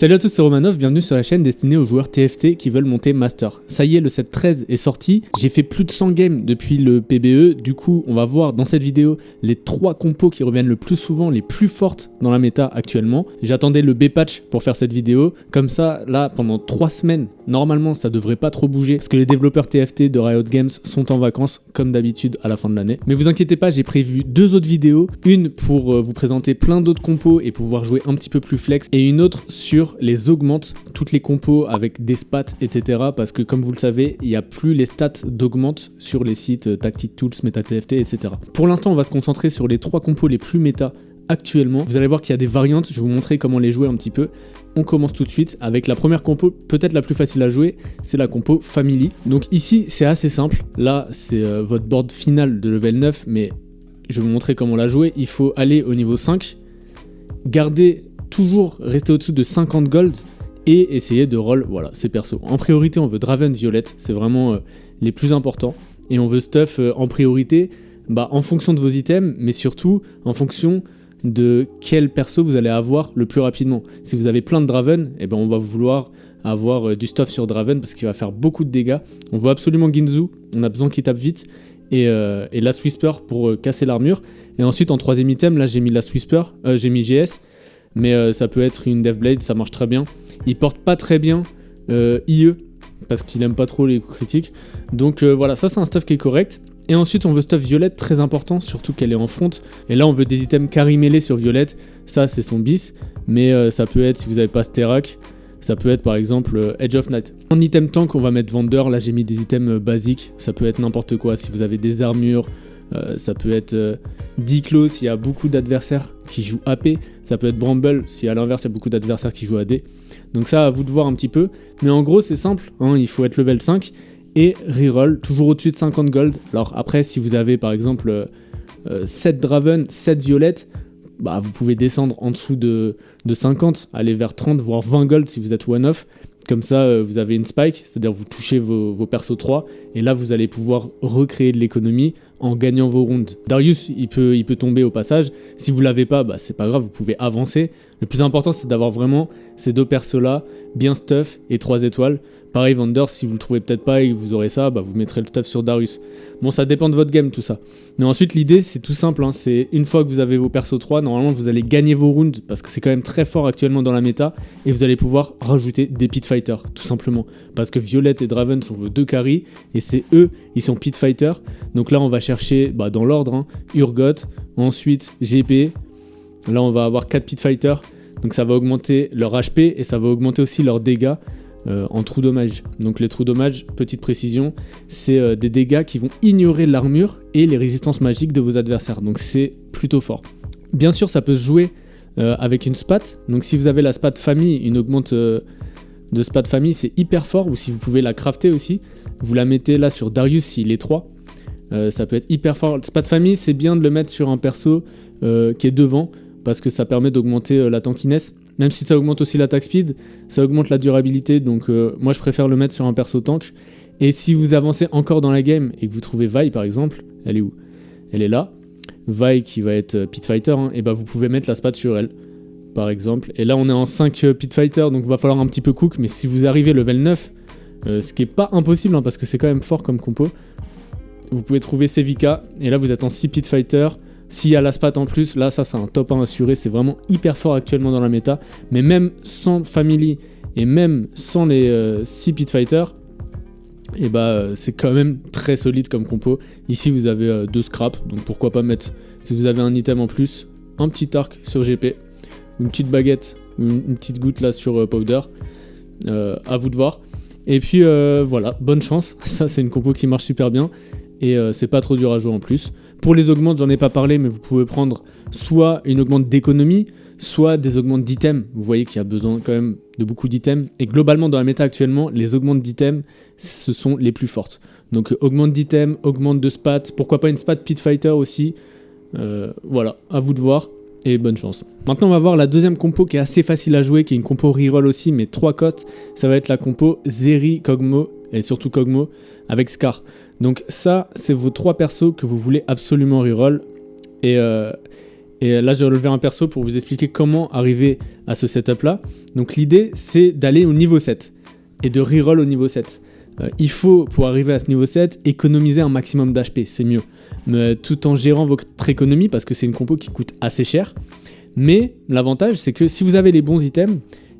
Salut à tous, c'est Romanov, bienvenue sur la chaîne destinée aux joueurs TFT qui veulent monter Master. Ça y est, le set 13 est sorti, j'ai fait plus de 100 games depuis le PBE, du coup on va voir dans cette vidéo les 3 compos qui reviennent le plus souvent, les plus fortes dans la méta actuellement. J'attendais le B-patch pour faire cette vidéo, comme ça là pendant 3 semaines, normalement ça devrait pas trop bouger, parce que les développeurs TFT de Riot Games sont en vacances comme d'habitude à la fin de l'année. Mais vous inquiétez pas, j'ai prévu 2 autres vidéos, une pour vous présenter plein d'autres compos et pouvoir jouer un petit peu plus flex, et une autre sur les augmentes, toutes les compos avec des spats, etc. Parce que comme vous le savez, il n'y a plus les stats d'augmente sur les sites Tactic Tools, MetaTFT, etc. Pour l'instant, on va se concentrer sur les 3 compos les plus méta actuellement. Vous allez voir qu'il y a des variantes, je vais vous montrer comment les jouer un petit peu. On commence tout de suite avec la première compo, peut-être la plus facile à jouer, c'est la compo Family. Donc ici, c'est assez simple. Là, c'est votre board final de level 9, mais je vais vous montrer comment la jouer. Il faut aller au niveau 5, garder toujours rester au-dessous de 50 gold et essayer de roll, voilà, ses persos. En priorité, on veut Draven Violette, c'est vraiment les plus importants. Et on veut stuff en priorité en fonction de vos items, mais surtout en fonction de quel perso vous allez avoir le plus rapidement. Si vous avez plein de Draven, on va vouloir avoir du stuff sur Draven parce qu'il va faire beaucoup de dégâts. On veut absolument Ginzu, on a besoin qu'il tape vite. Et Last Whisper pour casser l'armure. Et ensuite, en troisième item, là j'ai mis Last Whisper, j'ai mis GS. Mais ça peut être une Deathblade, ça marche très bien. Il porte pas très bien IE, parce qu'il aime pas trop les coups critiques. Donc voilà, ça c'est un stuff qui est correct. Et ensuite on veut stuff Violette, très important, surtout qu'elle est en front. Et là on veut des items carry mêlés sur Violette, ça c'est son bis. Mais ça peut être, si vous avez pas Sterak, ça peut être par exemple Edge of Night. En item tank on va mettre Vendeur, là j'ai mis des items basiques. Ça peut être n'importe quoi, si vous avez des armures, ça peut être Diclo s'il y a beaucoup d'adversaires qui jouent AP, ça peut être Bramble si à l'inverse il y a beaucoup d'adversaires qui jouent AD. Donc ça à vous de voir un petit peu, mais en gros c'est simple, il faut être level 5 et reroll toujours au-dessus de 50 gold. Alors après si vous avez par exemple 7 Draven, 7 Violette, vous pouvez descendre en dessous de 50, aller vers 30 voire 20 gold si vous êtes one-off. Comme ça, vous avez une spike, c'est-à-dire vous touchez vos persos 3, et là vous allez pouvoir recréer de l'économie en gagnant vos rounds. Darius, il peut tomber au passage. Si vous l'avez pas, c'est pas grave, vous pouvez avancer. Le plus important, c'est d'avoir vraiment ces 2 persos-là, bien stuff et 3 étoiles. Pareil, Vander, si vous le trouvez peut-être pas et que vous aurez ça, vous mettrez le stuff sur Darius. Bon, ça dépend de votre game, tout ça. Mais ensuite, l'idée, c'est tout simple. C'est une fois que vous avez vos persos 3, normalement, vous allez gagner vos rounds parce que c'est quand même très fort actuellement dans la méta. Et vous allez pouvoir rajouter des pit fighters, tout simplement. Parce que Violette et Draven sont vos 2 carries. Et c'est eux, ils sont pit fighters. Donc là, on va chercher dans l'ordre, Urgot, ensuite GP. Là, on va avoir 4 pit fighters. Donc ça va augmenter leur HP et ça va augmenter aussi leurs dégâts. En trou dommage. Donc les trous dommages, petite précision, c'est des dégâts qui vont ignorer l'armure et les résistances magiques de vos adversaires. Donc c'est plutôt fort. Bien sûr, ça peut se jouer avec une spat. Donc si vous avez la spat famille, une augmente de spat famille, c'est hyper fort. Ou si vous pouvez la crafter aussi, vous la mettez là sur Darius s'il est 3. Ça peut être hyper fort. Spat famille, c'est bien de le mettre sur un perso qui est devant parce que ça permet d'augmenter la tankiness. Même si ça augmente aussi l'attaque speed, ça augmente la durabilité, donc moi je préfère le mettre sur un perso tank. Et si vous avancez encore dans la game et que vous trouvez Vi par exemple, elle est où? Elle est là. Vi qui va être pit fighter, et vous pouvez mettre la spat sur elle, par exemple. Et là on est en 5 pit fighter, donc il va falloir un petit peu cook, mais si vous arrivez level 9, ce qui est pas impossible parce que c'est quand même fort comme compo, vous pouvez trouver Sevika, et là vous êtes en 6 pit fighter. S'il y a la spat en plus, là ça c'est un top 1 assuré, c'est vraiment hyper fort actuellement dans la méta. Mais même sans Family et même sans les 6 pit fighters, c'est quand même très solide comme compo. Ici vous avez 2 scraps, donc pourquoi pas mettre, si vous avez un item en plus, un petit arc sur GP, une petite baguette, une petite goutte là sur Powder, à vous de voir. Et puis voilà, bonne chance, ça c'est une compo qui marche super bien. Et c'est pas trop dur à jouer en plus. Pour les augmentes, j'en ai pas parlé, mais vous pouvez prendre soit une augmente d'économie, soit des augmentes d'items. Vous voyez qu'il y a besoin quand même de beaucoup d'items. Et globalement, dans la méta actuellement, les augmentes d'items, ce sont les plus fortes. Donc augmente d'items, augmente de spat, pourquoi pas une spat pit fighter aussi. Voilà, à vous de voir. Et bonne chance. Maintenant on va voir la deuxième compo qui est assez facile à jouer, qui est une compo reroll aussi, mais 3 cotes. Ça va être la compo Zeri, Kog'Maw, et surtout Kog'Maw, avec Scar. Donc ça, c'est vos 3 persos que vous voulez absolument reroll. Et Et là, j'ai relevé un perso pour vous expliquer comment arriver à ce setup-là. Donc l'idée, c'est d'aller au niveau 7 et de reroll au niveau 7. Il faut, pour arriver à ce niveau 7, économiser un maximum d'HP, c'est mieux. Tout en gérant votre économie, parce que c'est une compo qui coûte assez cher. Mais l'avantage, c'est que si vous avez les bons items,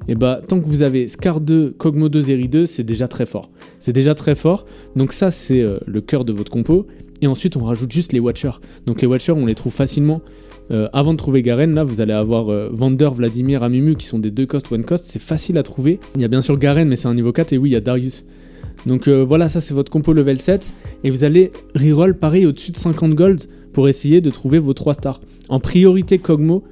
et bah, tant que vous avez Scar 2, Kog'Maw 2, Zeri 2, c'est déjà très fort. C'est déjà très fort. Donc ça, c'est le cœur de votre compo. Et ensuite, on rajoute juste les Watchers. Donc les Watchers, on les trouve facilement. Avant de trouver Garen, là, vous allez avoir Vander, Vladimir, Amumu, qui sont des 2 cost, 1 cost. C'est facile à trouver. Il y a bien sûr Garen, mais c'est un niveau 4. Et oui, il y a Darius. Donc voilà, ça, c'est votre compo level 7. Et vous allez reroll pareil au-dessus de 50 gold pour essayer de trouver vos 3 stars. En priorité, Kog'Maw.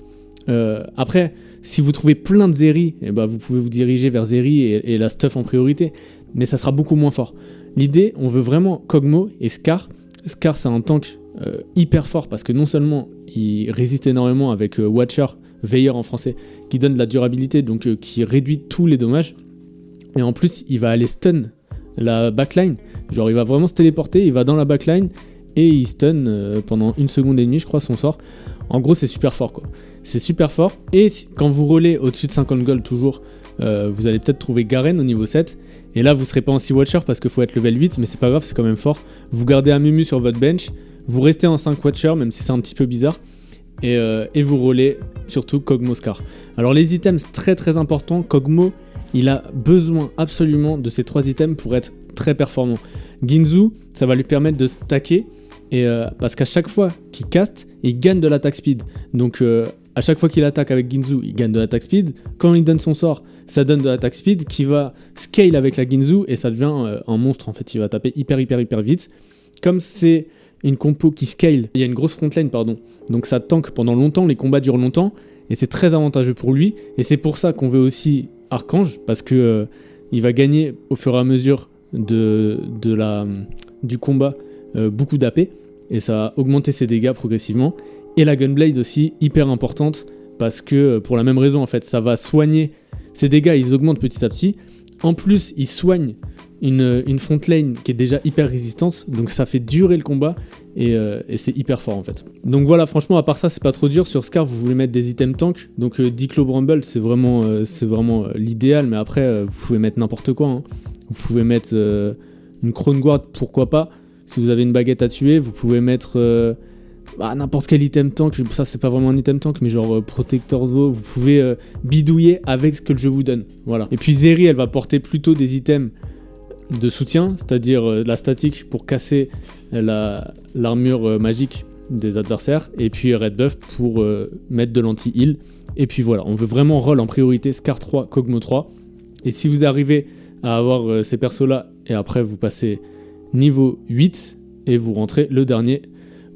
Après, si vous trouvez plein de Zeri, eh ben, vous pouvez vous diriger vers Zeri et la stuff en priorité, mais ça sera beaucoup moins fort. L'idée, on veut vraiment Kog'Maw et Scar. Scar, c'est un tank hyper fort parce que non seulement il résiste énormément avec Watcher, Veilleur en français, qui donne de la durabilité, donc qui réduit tous les dommages, et en plus, il va aller stun la backline. Genre, il va vraiment se téléporter, il va dans la backline et il stun pendant 1 seconde et demie, je crois, son sort. En gros, c'est super fort, quoi. C'est super fort. Et quand vous roulez au-dessus de 50 gold toujours, vous allez peut-être trouver Garen au niveau 7. Et là, vous serez pas en 6 Watcher parce qu'il faut être level 8, mais c'est pas grave, c'est quand même fort. Vous gardez Amumu sur votre bench, vous restez en 5 Watcher, même si c'est un petit peu bizarre. Et vous roulez surtout Kog'Maw Scar. Alors les items, c'est très très important. Kog'Maw, il a besoin absolument de ces 3 items pour être très performant. Ginzu, ça va lui permettre de stacker. Et parce qu'à chaque fois qu'il caste, il gagne de l'attaque speed. Donc à chaque fois qu'il attaque avec Ginzu, il gagne de l'attaque speed. Quand il donne son sort, ça donne de l'attaque speed qui va scale avec la Ginzu et ça devient un monstre en fait. Il va taper hyper vite. Comme c'est une compo qui scale, il y a une grosse frontline pardon. Donc ça tank pendant longtemps, les combats durent longtemps et c'est très avantageux pour lui. Et c'est pour ça qu'on veut aussi Archange parce que il va gagner au fur et à mesure du combat beaucoup d'AP et ça va augmenter ses dégâts progressivement. Et la Gunblade aussi, hyper importante parce que pour la même raison en fait, ça va soigner ses dégâts, ils augmentent petit à petit. En plus, il soigne une front lane qui est déjà hyper résistante, donc ça fait durer le combat et c'est hyper fort en fait. Donc voilà, franchement, à part ça, c'est pas trop dur. Sur Scar, vous voulez mettre des items tank, donc Diclo Bramble, c'est vraiment l'idéal, mais après, vous pouvez mettre n'importe quoi. Hein. Vous pouvez mettre une Crown Guard, pourquoi pas. Si vous avez une baguette à tuer, vous pouvez mettre n'importe quel item tank. Ça, c'est pas vraiment un item tank, mais genre Protector Zo. Vous pouvez bidouiller avec ce que le jeu vous donne. Voilà. Et puis Zeri, elle va porter plutôt des items de soutien, c'est-à-dire la statique pour casser l'armure magique des adversaires. Et puis Red Buff pour mettre de l'anti-heal. Et puis voilà, on veut vraiment roll en priorité Scar 3, Kog'Maw 3. Et si vous arrivez à avoir ces persos-là, et après vous passez niveau 8 et vous rentrez le dernier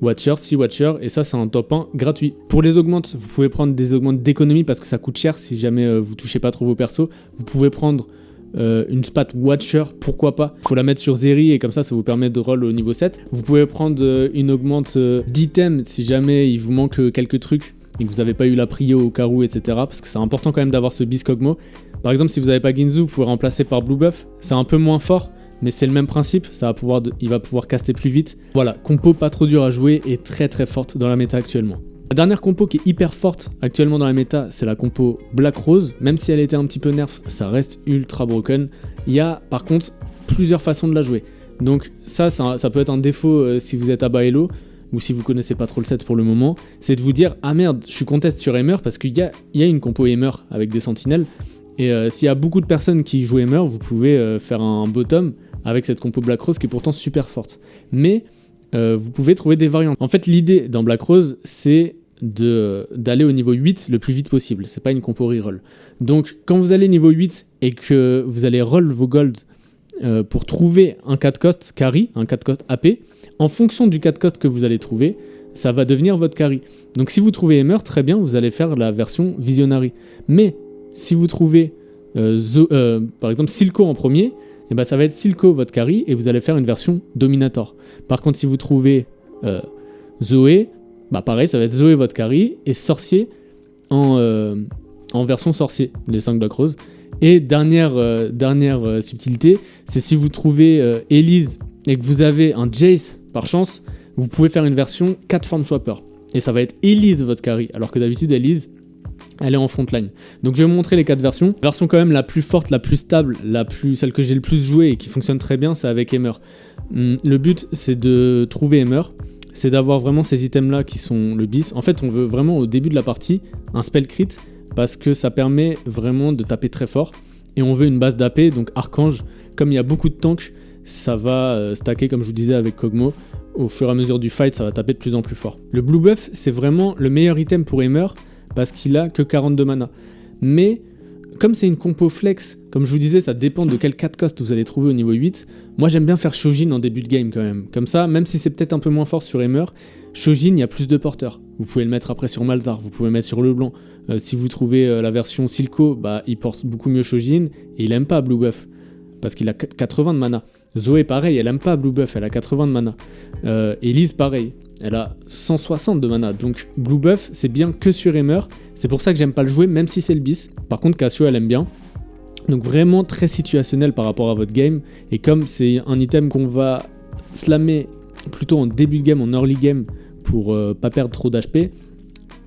Watcher, 6 Watcher, et ça c'est un top 1 gratuit. Pour les augmentes, vous pouvez prendre des augmentes d'économie parce que ça coûte cher si jamais vous touchez pas trop vos persos. Vous pouvez prendre une spat Watcher, pourquoi pas. Il faut la mettre sur Zeri et comme ça vous permet de roll au niveau 7. Vous pouvez prendre une augmente d'item si jamais il vous manque quelques trucs et que vous n'avez pas eu la prio au carreau, etc. Parce que c'est important quand même d'avoir ce bis Kog'Maw. Par exemple, si vous n'avez pas Ginzu, vous pouvez remplacer par Blue Buff. C'est un peu moins fort, mais c'est le même principe, il va pouvoir caster plus vite. Voilà, compo pas trop dur à jouer et très très forte dans la méta actuellement. La dernière compo qui est hyper forte actuellement dans la méta, c'est la compo Black Rose. Même si elle était un petit peu nerf, ça reste ultra broken. Il y a par contre plusieurs façons de la jouer. Donc ça peut être un défaut si vous êtes à bas elo ou si vous connaissez pas trop le set pour le moment, c'est de vous dire « Ah merde, je suis contest sur Aimer parce qu'il y a une compo Aimer avec des sentinelles. » Et s'il y a beaucoup de personnes qui jouent Aimer, vous pouvez faire un bottom avec cette compo Black Rose qui est pourtant super forte. Mais vous pouvez trouver des variantes. En fait, l'idée dans Black Rose, c'est d'aller au niveau 8 le plus vite possible. C'est pas une compo reroll. Donc, quand vous allez niveau 8 et que vous allez roll vos gold pour trouver un 4 cost carry, un 4 cost AP, en fonction du 4 cost que vous allez trouver, ça va devenir votre carry. Donc, si vous trouvez Aimer, très bien, vous allez faire la version Visionary. Mais si vous trouvez par exemple Silco en premier, et ben ça va être Silco votre carry et vous allez faire une version Dominator. Par contre, si vous trouvez Zoé, bah pareil, ça va être Zoé votre carry et Sorcier en version Sorcier, les 5 Black Rose. Et dernière subtilité, c'est si vous trouvez Elise et que vous avez un Jace par chance, vous pouvez faire une version 4 Form Swapper. et ça va être Elise votre carry, alors que d'habitude Elise elle est en frontline. Donc je vais vous montrer les 4 versions. La version quand même la plus forte, la plus stable, celle que j'ai le plus joué et qui fonctionne très bien, c'est avec Aimer. Le but c'est de trouver Aimer, c'est d'avoir vraiment ces items là qui sont le bis. En fait on veut vraiment au début de la partie un spell crit parce que ça permet vraiment de taper très fort. Et on veut une base d'AP, donc Archange, comme il y a beaucoup de tanks, ça va stacker comme je vous disais avec Kog'Maw. Au fur et à mesure du fight, ça va taper de plus en plus fort. Le Blue Buff, c'est vraiment le meilleur item pour Aimer parce qu'il a que 42 mana. Mais comme c'est une compo flex, comme je vous disais, ça dépend de quel 4 cost vous allez trouver au niveau 8. Moi j'aime bien faire Shojin en début de game quand même. Comme ça, même si c'est peut-être un peu moins fort sur Aimer, Shojin, il y a plus de porteurs. Vous pouvez le mettre après sur Malzahar, vous pouvez le mettre sur LeBlanc. Si vous trouvez la version Silco, bah, il porte beaucoup mieux Shojin et il aime pas Blue Buff parce qu'il a 80 de mana. Zoé pareil, elle aime pas Blue Buff, elle a 80 de mana. Elise pareil, elle a 160 de mana. Donc Blue Buff c'est bien que sur Aimer, c'est pour ça que j'aime pas le jouer même si c'est le bis. Par contre Cassio elle aime bien. Donc vraiment très situationnel par rapport à votre game. Et comme c'est un item qu'on va slammer plutôt en début de game, en early game, pour pas perdre trop d'HP,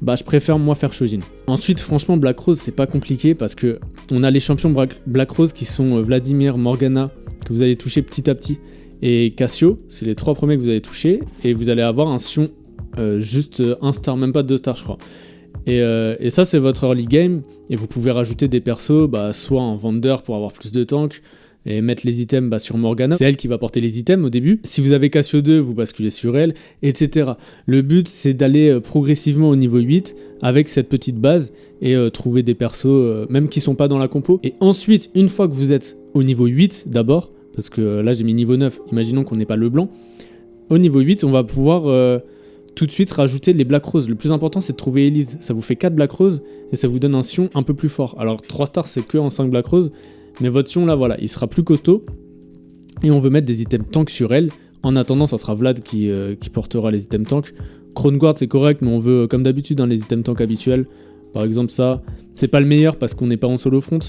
bah je préfère moi faire Shojin. Ensuite franchement Black Rose c'est pas compliqué parce que on a les champions Black Rose qui sont Vladimir, Morgana que vous allez toucher petit à petit et Cassio, c'est les 3 premiers que vous allez toucher et vous allez avoir un Sion juste 1 star, même pas 2 stars je crois. Et ça c'est votre early game et vous pouvez rajouter des persos soit en vendeur pour avoir plus de tanks et mettre les items sur Morgana. C'est elle qui va porter les items au début. Si vous avez Cassio 2, vous basculez sur elle, etc. Le but, c'est d'aller progressivement au niveau 8 avec cette petite base et trouver des persos, même qui sont pas dans la compo. Et ensuite, une fois que vous êtes au niveau 8 d'abord, parce que là j'ai mis niveau 9, imaginons qu'on n'est pas LeBlanc, au niveau 8, on va pouvoir tout de suite rajouter les Black Rose. Le plus important, c'est de trouver Elise. Ça vous fait 4 Black Rose et ça vous donne un Sion un peu plus fort. Alors 3 stars, c'est que en 5 Black Rose. Mais votre Sion là, voilà, il sera plus costaud. Et on veut mettre des items tank sur elle. En attendant, ça sera Vlad qui portera les items tank. Croneguard c'est correct, mais on veut comme d'habitude les items tank habituels. Par exemple ça, c'est pas le meilleur parce qu'on n'est pas en solo front.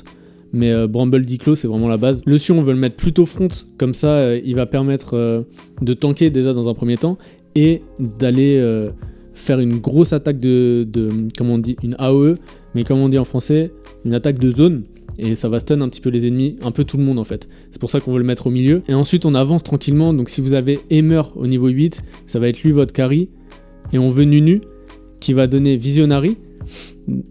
Mais Bramble Diclo c'est vraiment la base. Le Sion on veut le mettre plutôt front. Comme ça il va permettre de tanker déjà dans un premier temps. Et d'aller faire une grosse attaque comment on dit, une AOE. Mais comme on dit en français, une attaque de zone. Et ça va stun un petit peu les ennemis, un peu tout le monde en fait. C'est pour ça qu'on veut le mettre au milieu. Et ensuite on avance tranquillement, donc si vous avez Aimer au niveau 8, ça va être lui votre carry. Et on veut Nunu, qui va donner Visionary,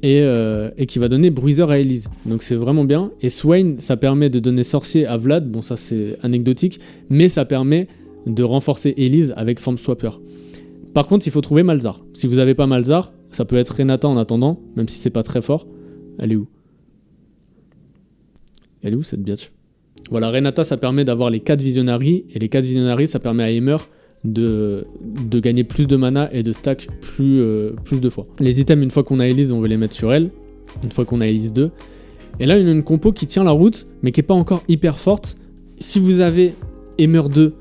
et qui va donner Bruiser à Elise. Donc c'est vraiment bien. Et Swain, ça permet de donner Sorcier à Vlad, bon ça c'est anecdotique, mais ça permet de renforcer Elise avec Form Swapper. Par contre il faut trouver Malzahar. Si vous n'avez pas Malzahar, ça peut être Renata en attendant, même si c'est pas très fort. Elle est où ? Elle est où cette biatch ? Voilà, Renata ça permet d'avoir les 4 Visionary, et les 4 Visionary ça permet à Aimer de gagner plus de mana et de stack plus de fois. Les items, une fois qu'on a Elise, on veut les mettre sur elle, une fois qu'on a Elise 2. Et là, on a une compo qui tient la route, mais qui n'est pas encore hyper forte. Si vous avez Aimer 2,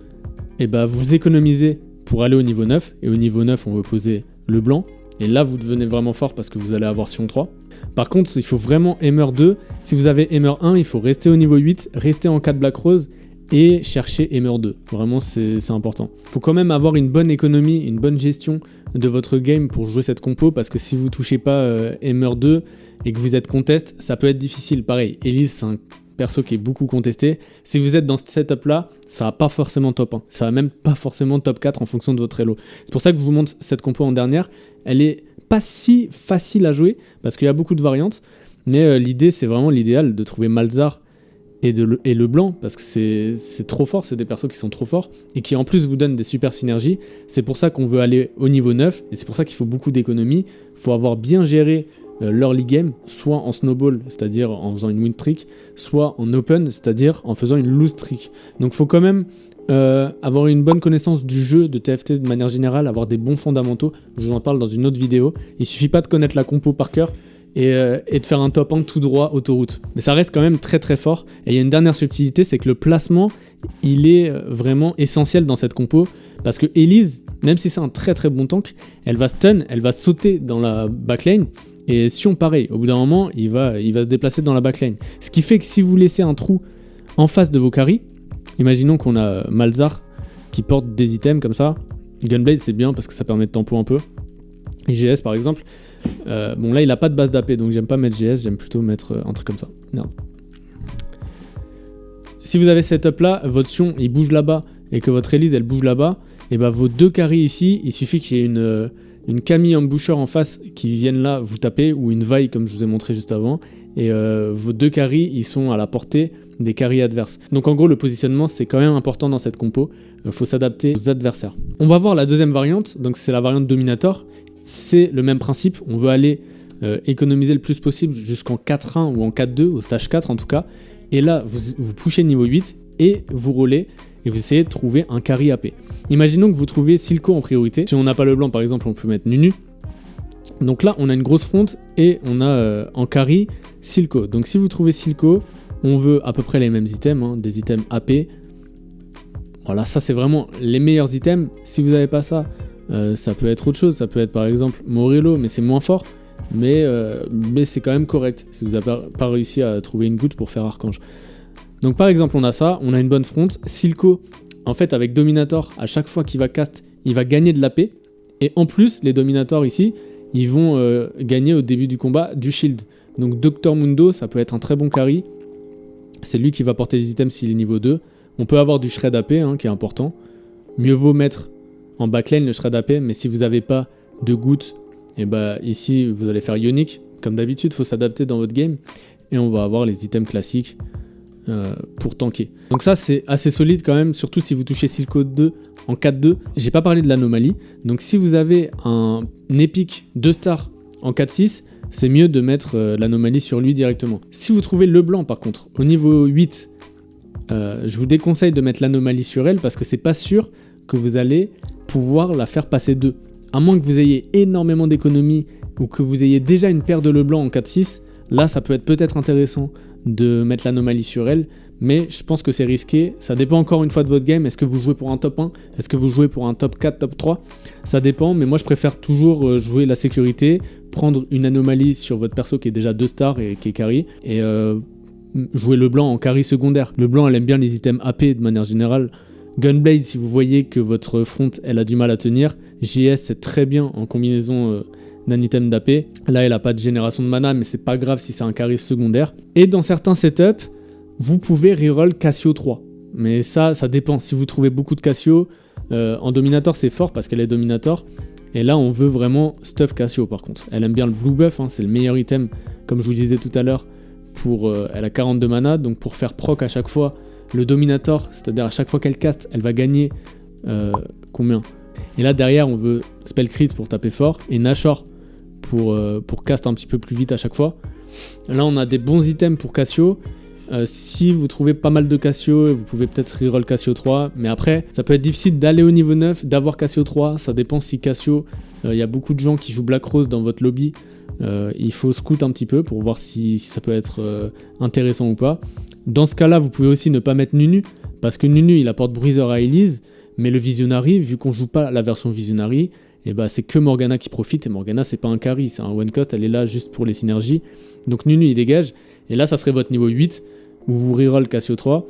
et bah vous économisez pour aller au niveau 9, et au niveau 9, on veut poser le blanc, et là, vous devenez vraiment fort parce que vous allez avoir Sion 3. Par contre, il faut vraiment Aimer 2. Si vous avez Aimer 1, il faut rester au niveau 8, rester en 4 Black Rose et chercher Aimer 2. Vraiment, c'est important. Il faut quand même avoir une bonne économie, une bonne gestion de votre game pour jouer cette compo, parce que si vous touchez pas Aimer 2 et que vous êtes contest, ça peut être difficile. Pareil, Elise, c'est un perso qui est beaucoup contesté. Si vous êtes dans ce setup là, ça va pas forcément top 1. Ça va même pas forcément top 4 en fonction de votre elo. C'est pour ça que je vous montre cette compo en dernière. Elle est pas si facile à jouer parce qu'il y a beaucoup de variantes, mais l'idée c'est vraiment l'idéal de trouver Malzahar et le blanc, parce que c'est trop fort, c'est des persos qui sont trop forts et qui en plus vous donnent des super synergies. C'est pour ça qu'on veut aller au niveau 9 et c'est pour ça qu'il faut beaucoup d'économie. Il faut avoir bien géré l'early game, soit en snowball, c'est-à-dire en faisant une win streak, soit en open, c'est-à-dire en faisant une lose streak. Donc il faut quand même avoir une bonne connaissance du jeu de TFT de manière générale, avoir des bons fondamentaux. Je vous en parle dans une autre vidéo. Il suffit pas de connaître la compo par cœur et de faire un top 1 tout droit autoroute. Mais ça reste quand même très très fort. Et il y a une dernière subtilité, c'est que le placement, il est vraiment essentiel dans cette compo, parce que Elise, même si c'est un très très bon tank, elle va stun, elle va sauter dans la backlane. Et Sion pareil, au bout d'un moment, il va se déplacer dans la backlane. Ce qui fait que si vous laissez un trou en face de vos carries, imaginons qu'on a Malzahar qui porte des items comme ça. Gunblade c'est bien parce que ça permet de tempo un peu. Et GS par exemple, bon là il a pas de base d'AP, donc j'aime pas mettre GS, j'aime plutôt mettre un truc comme ça. Non. Si vous avez ce setup là, votre Sion il bouge là-bas et que votre Elise elle bouge là-bas, et bah vos deux carries ici, il suffit qu'il y ait une Camille Emboucher en face qui viennent là vous taper, ou une Vi comme je vous ai montré juste avant, et vos deux carries ils sont à la portée des carries adverses. Donc en gros le positionnement c'est quand même important dans cette compo, faut s'adapter aux adversaires. On va voir la deuxième variante, donc c'est la variante Dominator. C'est le même principe, on veut aller économiser le plus possible jusqu'en 4-1 ou en 4-2, au stage 4 en tout cas. Et là, vous pushez niveau 8 et vous roulez et vous essayez de trouver un carry AP. Imaginons que vous trouvez Silco en priorité. Si on n'a pas le blanc par exemple, on peut mettre Nunu. Donc là, on a une grosse fronte et on a en carry Silco. Donc si vous trouvez Silco, on veut à peu près les mêmes items, hein, des items AP. Voilà, ça c'est vraiment les meilleurs items. Si vous n'avez pas ça, ça peut être autre chose. Ça peut être par exemple Morello, mais c'est moins fort. Mais c'est quand même correct si vous n'avez pas réussi à trouver une goutte pour faire Archange. Donc par exemple on a ça, on a une bonne front. Silco, en fait avec Dominator, à chaque fois qu'il va cast, il va gagner de l'AP. Et en plus les Dominators ici, ils vont gagner au début du combat du shield. Donc Dr Mundo, ça peut être un très bon carry. C'est lui qui va porter les items s'il est niveau 2. On peut avoir du shred AP hein, qui est important. Mieux vaut mettre en backlane le shred AP, mais si vous n'avez pas de gouttes, et bah ici vous allez faire Ionic, comme d'habitude il faut s'adapter dans votre game, et on va avoir les items classiques pour tanker. Donc ça c'est assez solide quand même, surtout si vous touchez Silco 2 en 4-2. J'ai pas parlé de l'anomalie, donc si vous avez un épique 2 stars en 4-6, c'est mieux de mettre l'anomalie sur lui directement. Si vous trouvez le blanc par contre, au niveau 8, je vous déconseille de mettre l'anomalie sur elle parce que c'est pas sûr que vous allez pouvoir la faire passer 2. À moins que vous ayez énormément d'économies ou que vous ayez déjà une paire de Leblanc en 4-6, là ça peut être peut-être intéressant de mettre l'anomalie sur elle, mais je pense que c'est risqué. Ça dépend encore une fois de votre game. Est-ce que vous jouez pour un top 1 ? Est-ce que vous jouez pour un top 4, top 3 ? Ça dépend, mais moi je préfère toujours jouer la sécurité, prendre une anomalie sur votre perso qui est déjà 2 stars et qui est carry, et jouer le blanc en carry secondaire. Le blanc elle aime bien les items AP de manière générale. Gunblade, si vous voyez que votre front elle a du mal à tenir, JS c'est très bien en combinaison d'un item d'AP. Là elle a pas de génération de mana, mais c'est pas grave si c'est un carry secondaire. Et dans certains setups, vous pouvez reroll Cassio 3. Mais ça dépend. Si vous trouvez beaucoup de Cassio, en Dominator c'est fort parce qu'elle est Dominator. Et là on veut vraiment stuff Cassio par contre. Elle aime bien le blue buff, hein, c'est le meilleur item, comme je vous disais tout à l'heure. Elle a 42 mana, donc pour faire proc à chaque fois, le Dominator, c'est-à-dire à chaque fois qu'elle cast, elle va gagner combien ? Et là derrière on veut Spell Crit pour taper fort et Nashor pour cast un petit peu plus vite à chaque fois. Là on a des bons items pour Cassio. Si vous trouvez pas mal de Cassio, vous pouvez peut-être reroll Cassio 3, mais après ça peut être difficile d'aller au niveau 9, d'avoir Cassio 3, ça dépend si Cassio, il y a beaucoup de gens qui jouent Black Rose dans votre lobby, il faut scout un petit peu pour voir si ça peut être intéressant ou pas. Dans ce cas-là, vous pouvez aussi ne pas mettre Nunu, parce que Nunu il apporte Breezer à Elise, mais le Visionary, vu qu'on joue pas la version Visionary, et bah c'est que Morgana qui profite, et Morgana c'est pas un carry, c'est un one cost, elle est là juste pour les synergies. Donc Nunu il dégage, et là ça serait votre niveau 8, où vous reroll Cassio 3,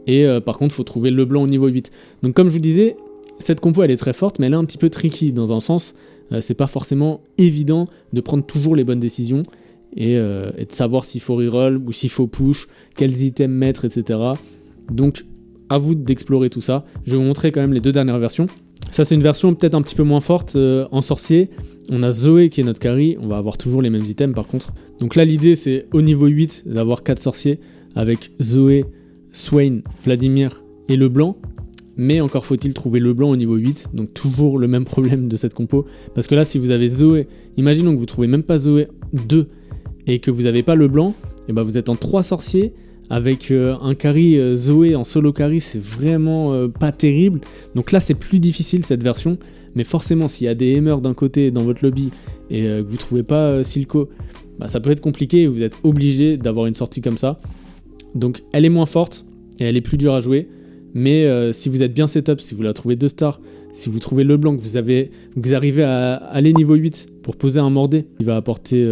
et par contre il faut trouver le blanc au niveau 8. Donc comme je vous disais, cette compo elle est très forte, mais elle est un petit peu tricky, dans un sens, c'est pas forcément évident de prendre toujours les bonnes décisions, et de savoir s'il faut reroll ou s'il faut push, quels items mettre, etc. Donc à vous d'explorer tout ça. Je vais vous montrer quand même les deux dernières versions. Ça c'est une version peut-être un petit peu moins forte en sorcier. On a Zoé qui est notre carry, on va avoir toujours les mêmes items par contre. Donc là l'idée c'est au niveau 8 d'avoir 4 sorciers avec Zoé, Swain, Vladimir et le blanc. Mais encore faut-il trouver le blanc au niveau 8, donc toujours le même problème de cette compo. Parce que là si vous avez Zoé, imaginons que vous trouvez même pas Zoé 2 et que vous n'avez pas le blanc, et ben vous êtes en 3 sorciers avec un carry Zoé en solo carry, c'est vraiment pas terrible. Donc là c'est plus difficile cette version, mais forcément s'il y a des aimers d'un côté dans votre lobby et que vous trouvez pas Silco, bah, ça peut être compliqué et vous êtes obligé d'avoir une sortie comme ça. Donc elle est moins forte et elle est plus dure à jouer, mais si vous êtes bien setup, si vous la trouvez 2 stars, si vous trouvez le blanc, que vous arrivez à aller niveau 8 pour poser un Mordé, il va apporter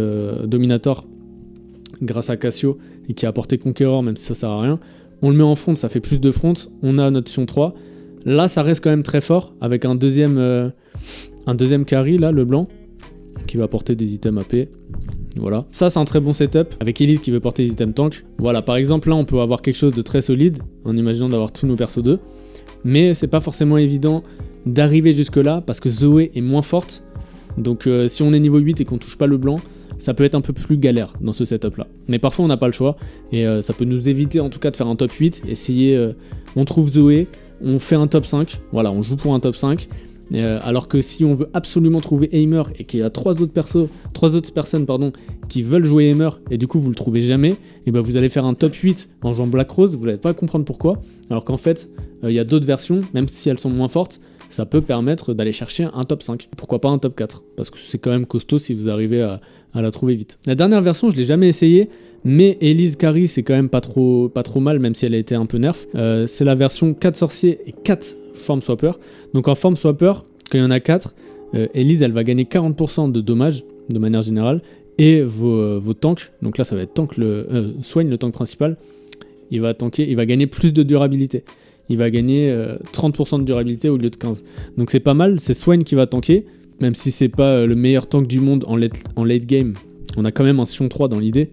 Dominator grâce à Cassio et qui a apporté Conqueror, même si ça sert à rien. On le met en front, ça fait plus de front. On a notre Sion 3. Là, ça reste quand même très fort avec un deuxième carry, là, le blanc. qui va porter des items AP. Voilà, ça c'est un très bon setup avec Elise qui veut porter des items tank. Voilà, par exemple là on peut avoir quelque chose de très solide en imaginant d'avoir tous nos persos 2, mais c'est pas forcément évident d'arriver jusque là parce que Zoé est moins forte. Donc si on est niveau 8 et qu'on touche pas le blanc, ça peut être un peu plus galère dans ce setup là. Mais parfois on n'a pas le choix et ça peut nous éviter en tout cas de faire un top 8, essayer, on trouve Zoé, on fait un top 5, voilà, on joue pour un top 5. Alors que si on veut absolument trouver Aimer et qu'il y a trois autres personnes qui veulent jouer Aimer et du coup vous le trouvez jamais, et ben vous allez faire un top 8 en jouant Black Rose, vous n'allez pas comprendre pourquoi, alors qu'en fait il y a d'autres versions, même si elles sont moins fortes, ça peut permettre d'aller chercher un top 5, pourquoi pas un top 4, parce que c'est quand même costaud si vous arrivez à la trouver vite. La dernière version je l'ai jamais essayé, mais Elise Carry c'est quand même pas trop mal, même si elle a été un peu nerf. C'est la version 4 sorciers et 4 form swapper. Donc en form swapper, quand il y en a 4, Elise elle va gagner 40% de dommages de manière générale, et vos tanks, donc là ça va être tank Swain, le tank principal, il va gagner plus de durabilité. Il va gagner 30% de durabilité au lieu de 15. Donc c'est pas mal, c'est Swain qui va tanker, même si c'est pas le meilleur tank du monde en late game, on a quand même un Sion 3 dans l'idée.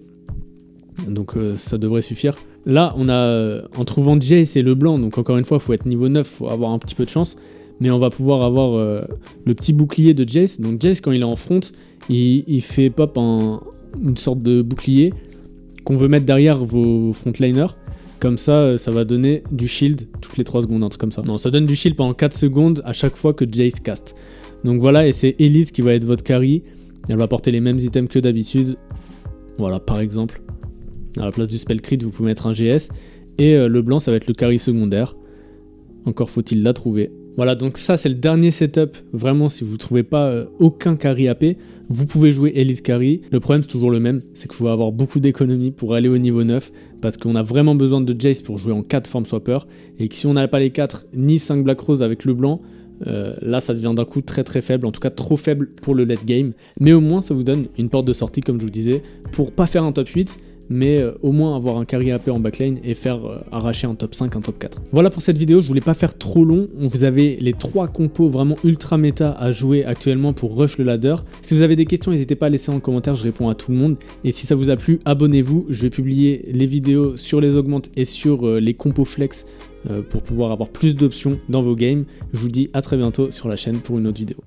Donc ça devrait suffire. Là on a en trouvant Jace et le blanc, donc encore une fois il faut être niveau 9, il faut avoir un petit peu de chance, mais on va pouvoir avoir le petit bouclier de Jace. Donc Jace quand il est en front, il fait pop une sorte de bouclier qu'on veut mettre derrière vos frontliners. Comme ça, ça va donner du shield toutes les 3 secondes, un truc comme ça. Non, ça donne du shield pendant 4 secondes à chaque fois que Jace cast. Donc voilà, et c'est Elise qui va être votre carry. Elle va porter les mêmes items que d'habitude. Voilà, par exemple. À la place du spell crit, vous pouvez mettre un GS. Et le blanc, ça va être le carry secondaire. Encore faut-il la trouver. Voilà, donc ça, c'est le dernier setup. Vraiment, si vous ne trouvez pas aucun carry AP, vous pouvez jouer Elise Carry. Le problème, c'est toujours le même. C'est qu'il faut avoir beaucoup d'économies pour aller au niveau 9. Parce qu'on a vraiment besoin de Jace pour jouer en 4 form swapper. Et que si on n'avait pas les 4, ni 5 Black Rose avec le blanc, là, ça devient d'un coup très très faible. En tout cas, trop faible pour le late game. Mais au moins, ça vous donne une porte de sortie, comme je vous disais, pour pas faire un top 8. Mais au moins avoir un carry AP en backline et faire arracher un top 5, un top 4. Voilà pour cette vidéo, je voulais pas faire trop long. Vous avez les 3 compos vraiment ultra méta à jouer actuellement pour rush le ladder. Si vous avez des questions, n'hésitez pas à laisser en commentaire, je réponds à tout le monde. Et si ça vous a plu, abonnez-vous. Je vais publier les vidéos sur les augmentes et sur les compos flex pour pouvoir avoir plus d'options dans vos games. Je vous dis à très bientôt sur la chaîne pour une autre vidéo.